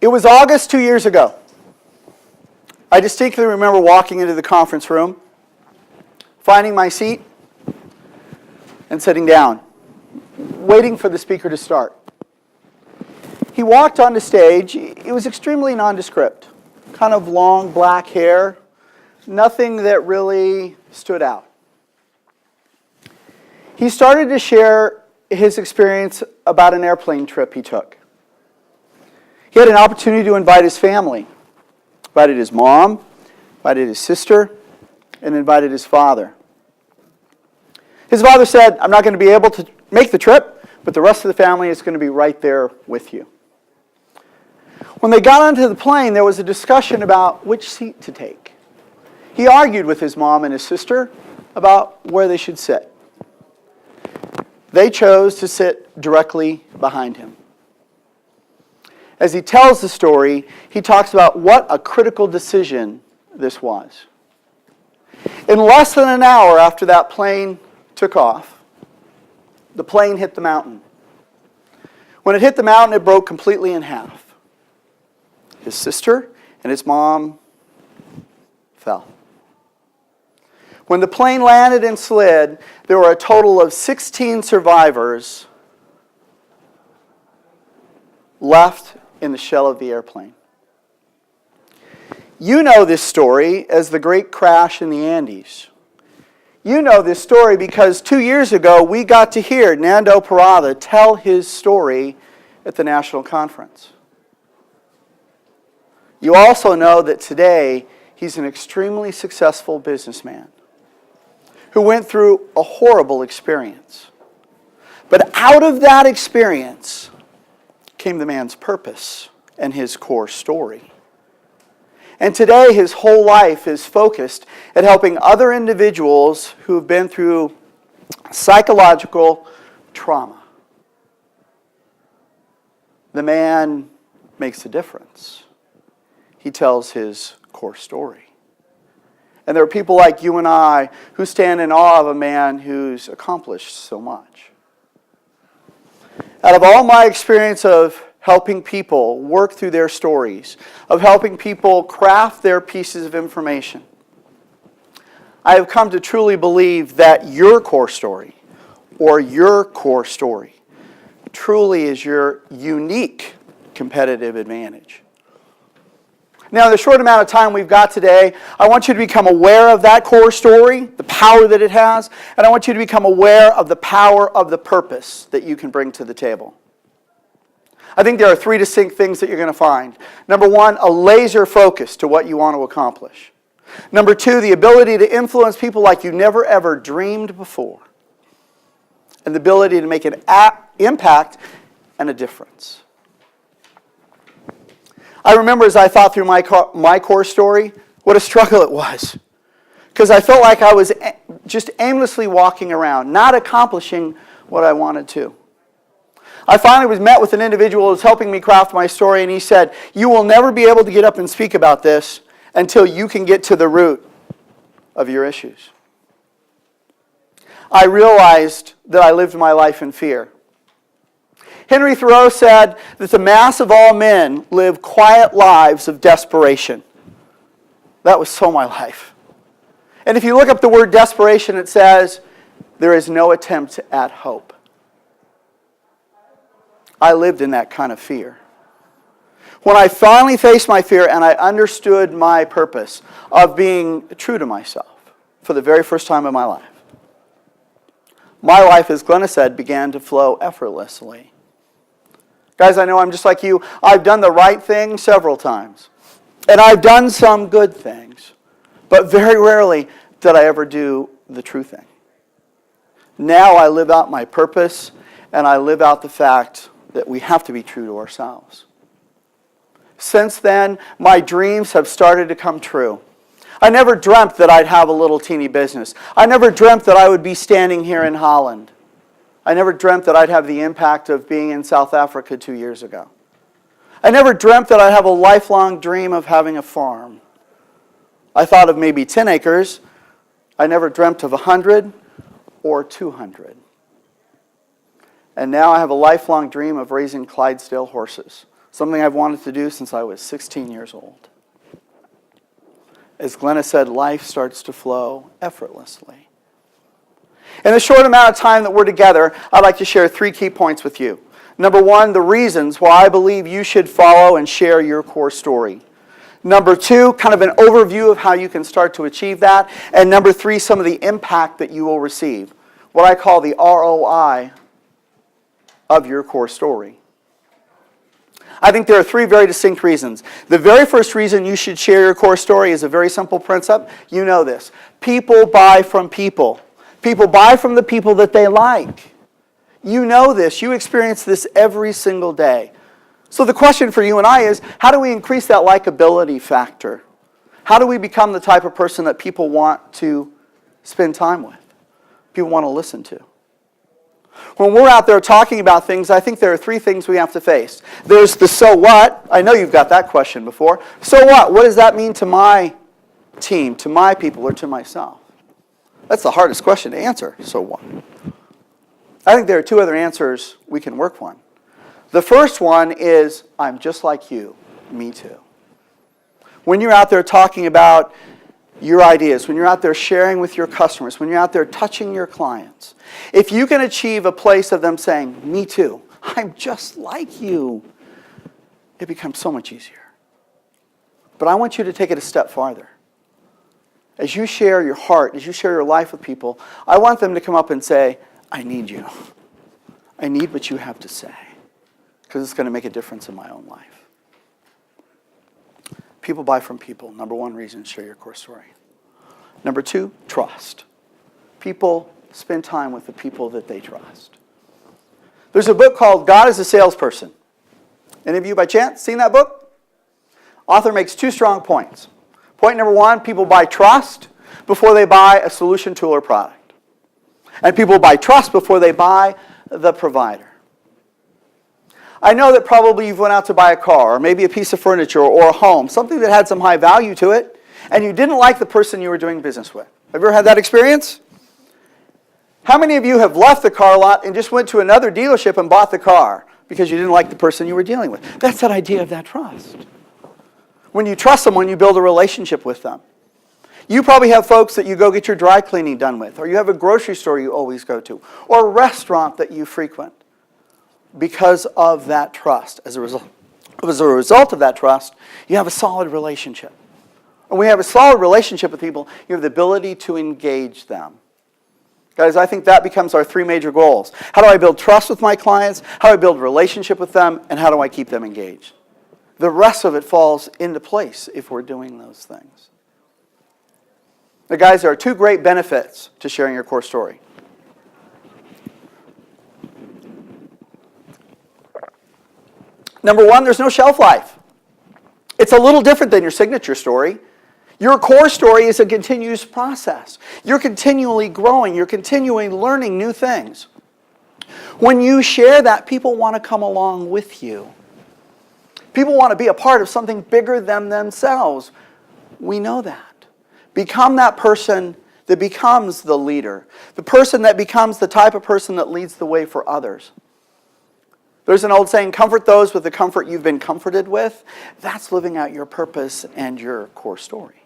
It was August 2 years ago. I distinctly remember walking into the conference room, finding my seat, and sitting down, waiting for the speaker to start. He walked onto stage. It was extremely nondescript, kind of long black hair, nothing that really stood out. He started to share his experience about an airplane trip he took. He had an opportunity to invite his family, invited his mom, invited his sister, and invited his father. His father said, "I'm not going to be able to make the trip, but the rest of the family is going to be right there with you." When they got onto the plane, there was a discussion about which seat to take. He argued with his mom and his sister about where they should sit. They chose to sit directly behind him. As he tells the story, he talks about what a critical decision this was. In less than an hour after that plane took off, the plane hit the mountain. When it hit the mountain, it broke completely in half. His sister and his mom fell. When the plane landed and slid, there were a total of 16 survivors left in the shell of the airplane. You know this story as the great crash in the Andes. You know this story because 2 years ago we got to hear Nando Parada tell his story at the national conference. You also know that today he's an extremely successful businessman who went through a horrible experience. But out of that experience came the man's purpose and his core story. And today his whole life is focused at helping other individuals who have been through psychological trauma. The man makes a difference. He tells his core story. And there are people like you and I who stand in awe of a man who's accomplished so much. Out of all my experience of helping people work through their stories, of helping people craft their pieces of information, I have come to truly believe that your core story, or your core story, truly is your unique competitive advantage. Now, in the short amount of time we've got today, I want you to become aware of that core story, the power that it has, and I want you to become aware of the power of the purpose that you can bring to the table. I think there are 3 distinct things that you're going to find. Number 1, a laser focus to what you want to accomplish. Number 2, the ability to influence people like you never ever dreamed before. And the ability to make an impact and a difference. I remember as I thought through my core story, what a struggle it was. Because I felt like I was just aimlessly walking around, not accomplishing what I wanted to. I finally was met with an individual who was helping me craft my story, and he said, "You will never be able to get up and speak about this until you can get to the root of your issues." I realized that I lived my life in fear. Henry Thoreau said that the mass of all men live quiet lives of desperation. That was so my life. And if you look up the word desperation, it says, there is no attempt at hope. I lived in that kind of fear. When I finally faced my fear and I understood my purpose of being true to myself for the very first time in my life, as Glenna said, began to flow effortlessly. Guys, I know I'm just like you. I've done the right thing several times. And I've done some good things. But very rarely did I ever do the true thing. Now I live out my purpose, and I live out the fact that we have to be true to ourselves. Since then, my dreams have started to come true. I never dreamt that I'd have a little teeny business. I never dreamt that I would be standing here in Holland. I never dreamt that I'd have the impact of being in South Africa 2 years ago. I never dreamt that I'd have a lifelong dream of having a farm. I thought of maybe 10 acres. I never dreamt of 100 or 200. And now I have a lifelong dream of raising Clydesdale horses Something I've wanted to do since I was 16 years old. As Glenna said, life starts to flow effortlessly. In the short amount of time that we're together, I'd like to share 3 key points with you. Number 1, the reasons why I believe you should follow and share your core story. Number 2, kind of an overview of how you can start to achieve that. And number 3, some of the impact that you will receive. What I call the ROI of your core story. I think there are 3 very distinct reasons. The very first reason you should share your core story is a very simple principle. You know this. People buy from people. People buy from the people that they like. You know this. You experience this every single day. So the question for you and I is, how do we increase that likability factor? How do we become the type of person that people want to spend time with? People want to listen to? When we're out there talking about things, I think there are 3 things we have to face. There's the so what. I know you've got that question before. So what? What does that mean to my team, to my people, or to myself? That's the hardest question to answer. So what? I think there are 2 other answers we can work on. The first one is, I'm just like you. Me too. When you're out there talking about your ideas, when you're out there sharing with your customers, when you're out there touching your clients, if you can achieve a place of them saying, me too, I'm just like you, it becomes so much easier. But I want you to take it a step farther. As you share your heart, as you share your life with people, I want them to come up and say, I need you. I need what you have to say, because it's going to make a difference in my own life. People buy from people. Number 1 reason, share your core story. Number 2, trust. People spend time with the people that they trust. There's a book called God is a Salesperson. Any of you by chance seen that book? Author makes 2 strong points. Point number 1, people buy trust before they buy a solution, tool, or product. And people buy trust before they buy the provider. I know that probably you've went out to buy a car, or maybe a piece of furniture, or a home, something that had some high value to it, and you didn't like the person you were doing business with. Have you ever had that experience? How many of you have left the car lot and just went to another dealership and bought the car because you didn't like the person you were dealing with? That's that idea of that trust. When you trust someone, you build a relationship with them. You probably have folks that you go get your dry cleaning done with, or you have a grocery store you always go to, or a restaurant that you frequent. Because of that trust. As a result of that trust, you have a solid relationship. When we have a solid relationship with people, you have the ability to engage them. Guys, I think that becomes our 3 major goals. How do I build trust with my clients? How do I build a relationship with them? And how do I keep them engaged? The rest of it falls into place if we're doing those things. Now, guys, there are 2 great benefits to sharing your core story. Number 1, there's no shelf life. It's a little different than your signature story. Your core story is a continuous process. You're continually growing. You're continually learning new things. When you share that, people want to come along with you. People want to be a part of something bigger than themselves. We know that. Become that person that becomes the leader. The person that becomes the type of person that leads the way for others. There's an old saying, comfort those with the comfort you've been comforted with. That's living out your purpose and your core story.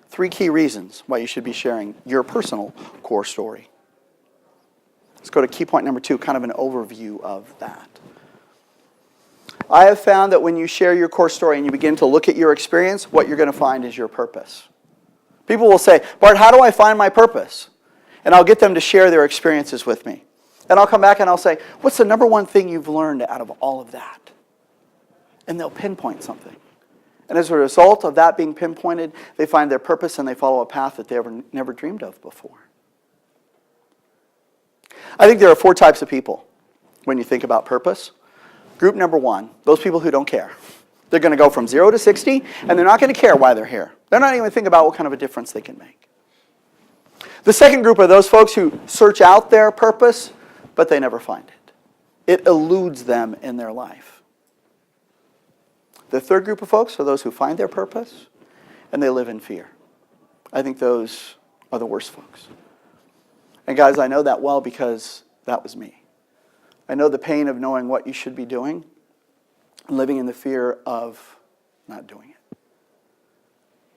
3 key reasons why you should be sharing your personal core story. Let's go to key point number 2, kind of an overview of that. I have found that when you share your core story and you begin to look at your experience, what you're going to find is your purpose. People will say, Bart, how do I find my purpose? And I'll get them to share their experiences with me. And I'll come back and I'll say, what's the number 1 thing you've learned out of all of that? And they'll pinpoint something. And as a result of that being pinpointed, they find their purpose and they follow a path that they never dreamed of before. I think there are 4 types of people when you think about purpose. Group number 1, those people who don't care. They're going to go from 0 to 60, and they're not going to care why they're here. They're not even thinking about what kind of a difference they can make. The second group are those folks who search out their purpose, but they never find it. It eludes them in their life. The third group of folks are those who find their purpose, and they live in fear. I think those are the worst folks. And guys, I know that well because that was me. I know the pain of knowing what you should be doing and living in the fear of not doing it.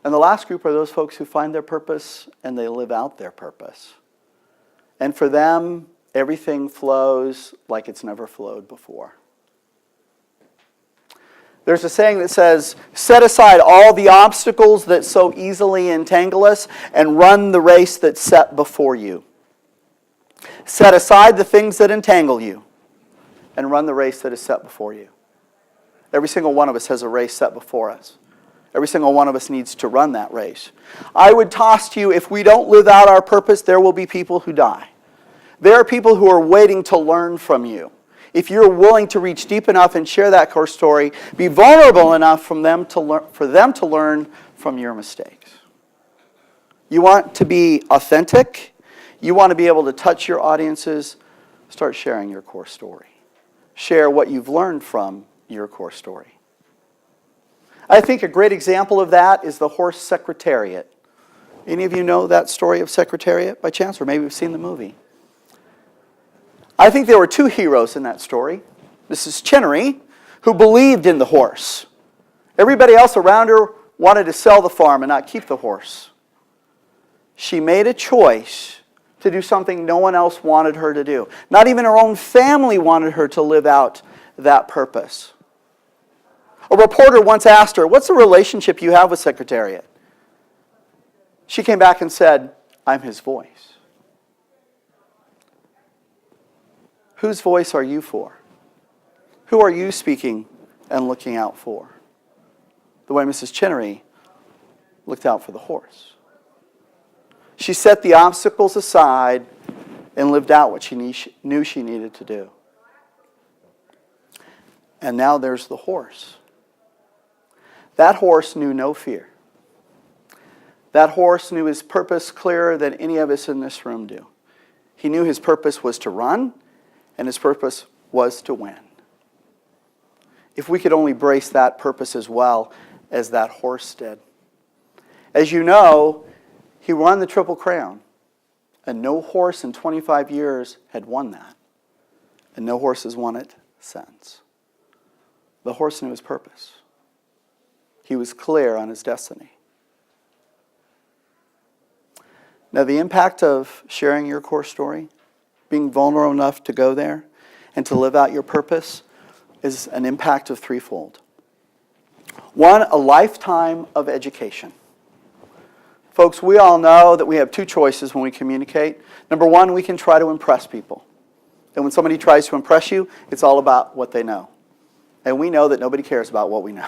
And the last group are those folks who find their purpose and they live out their purpose. And for them, everything flows like it's never flowed before. There's a saying that says, set aside all the obstacles that so easily entangle us and run the race that's set before you. Set aside the things that entangle you and run the race that is set before you. Every single one of us has a race set before us. Every single one of us needs to run that race. I would toss to you, if we don't live out our purpose, there will be people who die. There are people who are waiting to learn from you. If you're willing to reach deep enough and share that core story, be vulnerable enough for them to learn from your mistakes. You want to be authentic. You want to be able to touch your audiences. Start sharing your core story. Share what you've learned from your core story. I think a great example of that is the horse Secretariat. Any of you know that story of Secretariat by chance? Or maybe you've seen the movie. I think there were two heroes in that story. Mrs. Chinnery, who believed in the horse. Everybody else around her wanted to sell the farm and not keep the horse. She made a choice to do something no one else wanted her to do. Not even her own family wanted her to live out that purpose. A reporter once asked her, what's the relationship you have with Secretariat? She came back and said, I'm his voice. Whose voice are you for? Who are you speaking and looking out for? The way Mrs. Chinnery looked out for the horse. She set the obstacles aside and lived out what she knew she needed to do. And now there's the horse. That horse knew no fear. That horse knew his purpose clearer than any of us in this room do. He knew his purpose was to run, and his purpose was to win. If we could only brace that purpose as well as that horse did. As you know, he won the Triple Crown, and no horse in 25 years had won that. And no horse has won it since. The horse knew his purpose. He was clear on his destiny. Now, the impact of sharing your core story, being vulnerable enough to go there and to live out your purpose, is an impact of threefold. One, a lifetime of education. Folks, we all know that we have two choices when we communicate. Number one, we can try to impress people. And when somebody tries to impress you, it's all about what they know. And we know that nobody cares about what we know.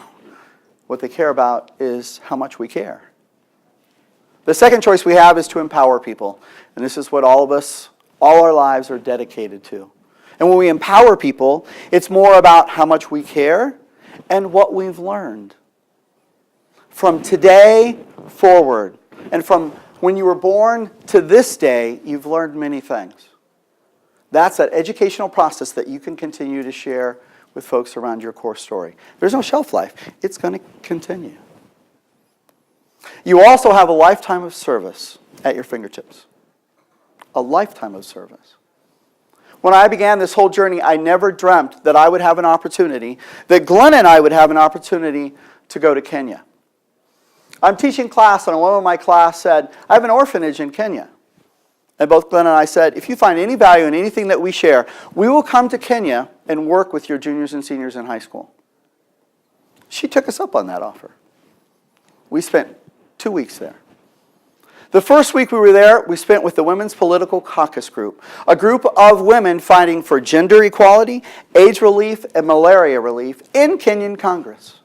What they care about is how much we care. The second choice we have is to empower people. And this is what all of us, all our lives are dedicated to. And when we empower people, it's more about how much we care and what we've learned. From today forward, and from when you were born to this day, you've learned many things. That's that educational process that you can continue to share with folks around your core story. There's no shelf life. It's going to continue. You also have a lifetime of service at your fingertips. A lifetime of service. When I began this whole journey, I never dreamt that I would have an opportunity, that Glenn and I would have an opportunity to go to Kenya. I'm teaching class, and one of my class said, I have an orphanage in Kenya. And both Glenn and I said, if you find any value in anything that we share, we will come to Kenya and work with your juniors and seniors in high school. She took us up on that offer. We spent 2 weeks there. The first week we were there, we spent with the Women's Political Caucus Group, a group of women fighting for gender equality, AIDS relief, and malaria relief in Kenyan Congress.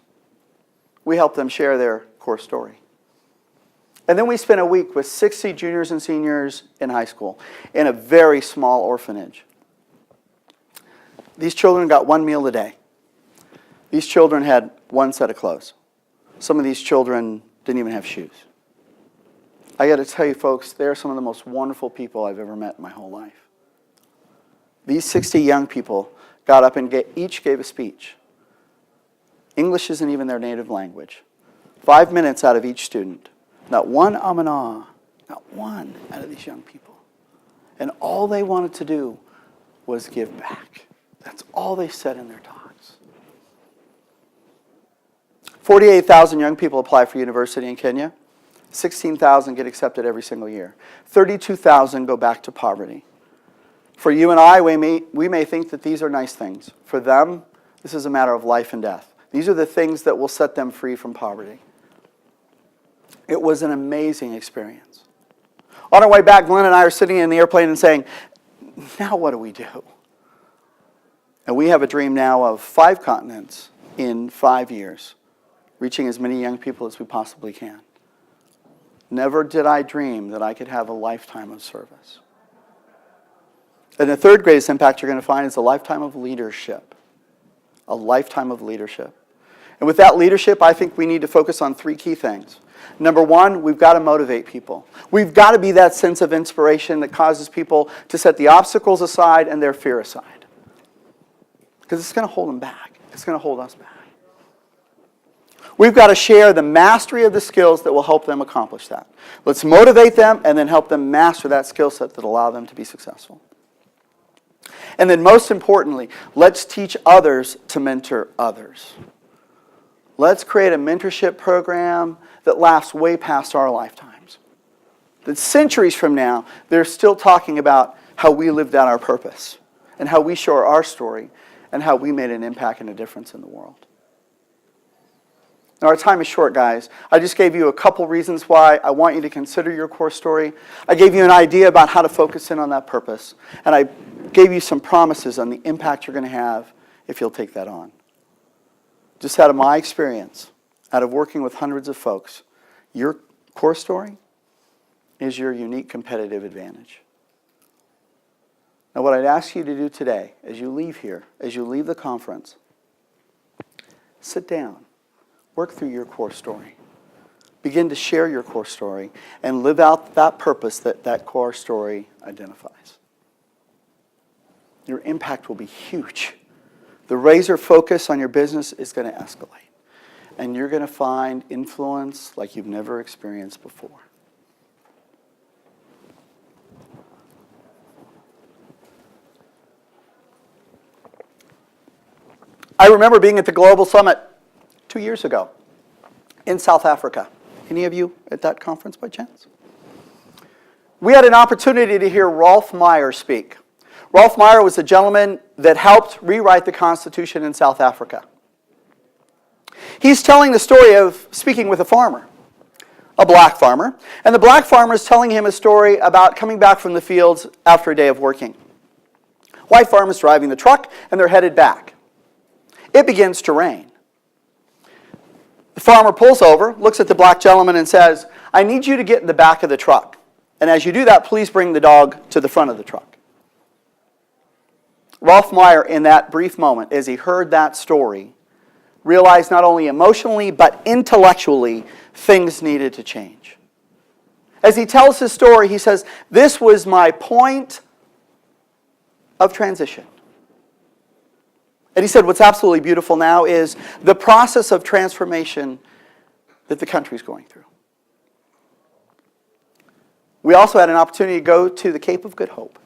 We helped them share their core story. And then we spent a week with 60 juniors and seniors in high school in a very small orphanage. These children got one meal a day. These children had one set of clothes. Some of these children didn't even have shoes. I got to tell you, folks, they're some of the most wonderful people I've ever met in my whole life. These 60 young people got up and each gave a speech. English isn't even their native language. 5 minutes out of each student. Not one not one out of these young people. And all they wanted to do was give back. That's all they said in their talks. 48,000 young people apply for university in Kenya. 16,000 get accepted every single year. 32,000 go back to poverty. For you and I, we may think that these are nice things. For them, this is a matter of life and death. These are the things that will set them free from poverty. It was an amazing experience. On our way back, Glenn and I are sitting in the airplane and saying, now what do we do? And we have a dream now of 5 continents in 5 years, reaching as many young people as we possibly can. Never did I dream that I could have a lifetime of service. And the third greatest impact you're going to find is a lifetime of leadership. A lifetime of leadership. And with that leadership, I think we need to focus on 3 key things. Number 1, we've got to motivate people. We've got to be that sense of inspiration that causes people to set the obstacles aside and their fear aside. Because it's going to hold them back. It's going to hold us back. We've got to share the mastery of the skills that will help them accomplish that. Let's motivate them and then help them master that skill set that allow them to be successful. And then most importantly, let's teach others to mentor others. Let's create a mentorship program that lasts way past our lifetimes. That centuries from now, they're still talking about how we lived out our purpose and how we share our story and how we made an impact and a difference in the world. Now, our time is short, guys. I just gave you a couple reasons why I want you to consider your core story. I gave you an idea about how to focus in on that purpose. And I gave you some promises on the impact you're going to have if you'll take that on. Just out of my experience, out of working with hundreds of folks, your core story is your unique competitive advantage. Now, what I'd ask you to do today, as you leave here, as you leave the conference, sit down. Work through your core story. Begin to share your core story and live out that purpose that that core story identifies. Your impact will be huge. The razor focus on your business is going to escalate. And you're going to find influence like you've never experienced before. I remember being at the Global Summit 2 years ago in South Africa. Any of you at that conference by chance? We had an opportunity to hear Rolf Meyer speak. Rolf Meyer was the gentleman that helped rewrite the Constitution in South Africa. He's telling the story of speaking with a farmer, a black farmer, and the black farmer is telling him a story about coming back from the fields after a day of working. White farmer's driving the truck, and they're headed back. It begins to rain. The farmer pulls over, looks at the black gentleman and says, I need you to get in the back of the truck. And as you do that, please bring the dog to the front of the truck. Rolf Meyer, in that brief moment, as he heard that story, realized not only emotionally, but intellectually, things needed to change. As he tells his story, he says, this was my point of transition. And he said what's absolutely beautiful now is the process of transformation that the country's going through. We also had an opportunity to go to the Cape of Good Hope.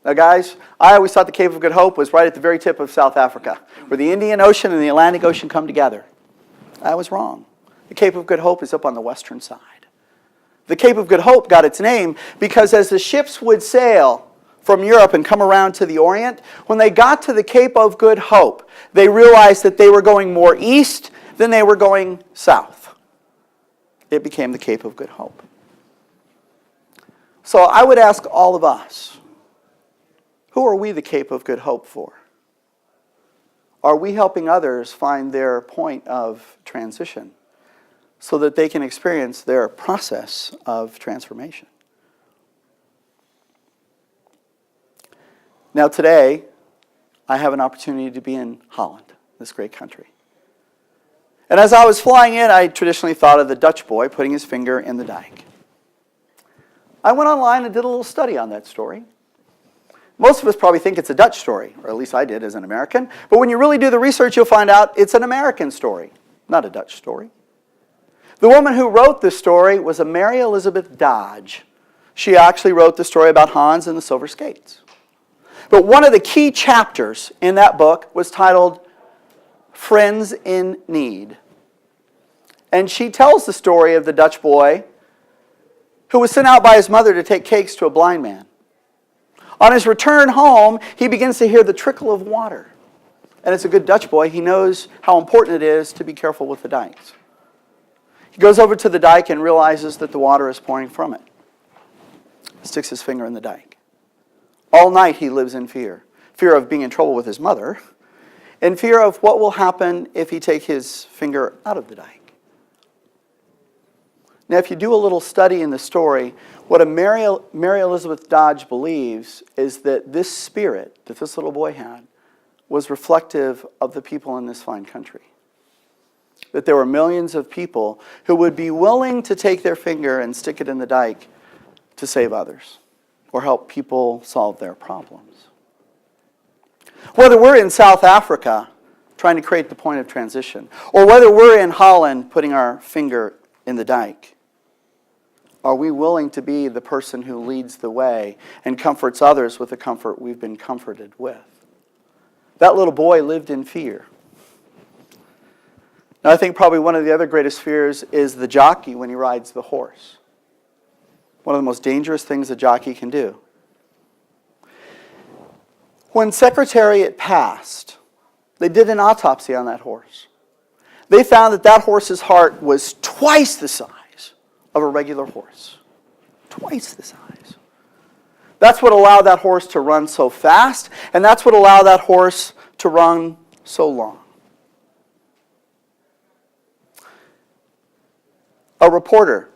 Now, guys, I always thought the Cape of Good Hope was right at the very tip of South Africa, where the Indian Ocean and the Atlantic Ocean come together. I was wrong. The Cape of Good Hope is up on the western side. The Cape of Good Hope got its name because as the ships would sail from Europe and come around to the Orient, when they got to the Cape of Good Hope, they realized that they were going more east than they were going south. It became the Cape of Good Hope. So I would ask all of us, who are we the Cape of Good Hope for? Are we helping others find their point of transition so that they can experience their process of transformation? Now today, I have an opportunity to be in Holland, this great country. And as I was flying in, I traditionally thought of the Dutch boy putting his finger in the dike. I went online and did a little study on that story. Most of us probably think it's a Dutch story, or at least I did as an American. But when you really do the research, you'll find out it's an American story, not a Dutch story. The woman who wrote this story was a Mary Elizabeth Dodge. She actually wrote the story about Hans and the Silver Skates. But one of the key chapters in that book was titled Friends in Need. And she tells the story of the Dutch boy who was sent out by his mother to take cakes to a blind man. On his return home, he begins to hear the trickle of water. And as a good Dutch boy, he knows how important it is to be careful with the dikes. He goes over to the dike and realizes that the water is pouring from it. He sticks his finger in the dike. All night he lives in fear. Fear of being in trouble with his mother, and fear of what will happen if he takes his finger out of the dike. Now, if you do a little study in the story, what Mary Elizabeth Dodge believes is that this spirit that this little boy had was reflective of the people in this fine country. That there were millions of people who would be willing to take their finger and stick it in the dike to save others or help people solve their problems. Whether we're in South Africa trying to create the point of transition, or whether we're in Holland putting our finger in the dike, are we willing to be the person who leads the way and comforts others with the comfort we've been comforted with? That little boy lived in fear. Now, I think probably one of the other greatest fears is the jockey when he rides the horse. One of the most dangerous things a jockey can do. When Secretariat passed, they did an autopsy on that horse. They found that that horse's heart was twice the size of a regular horse. Twice the size. That's what allowed that horse to run so fast, and that's what allowed that horse to run so long. A reporter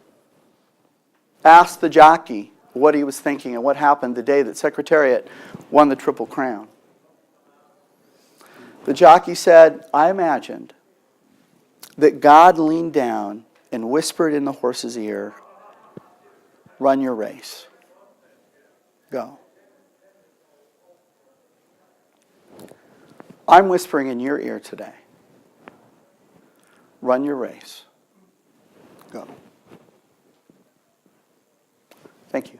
asked the jockey what he was thinking and what happened the day that Secretariat won the Triple Crown. The jockey said, "I imagined that God leaned down and whispered in the horse's ear, 'Run your race. Go.'" I'm whispering in your ear today, run your race. Go. Thank you.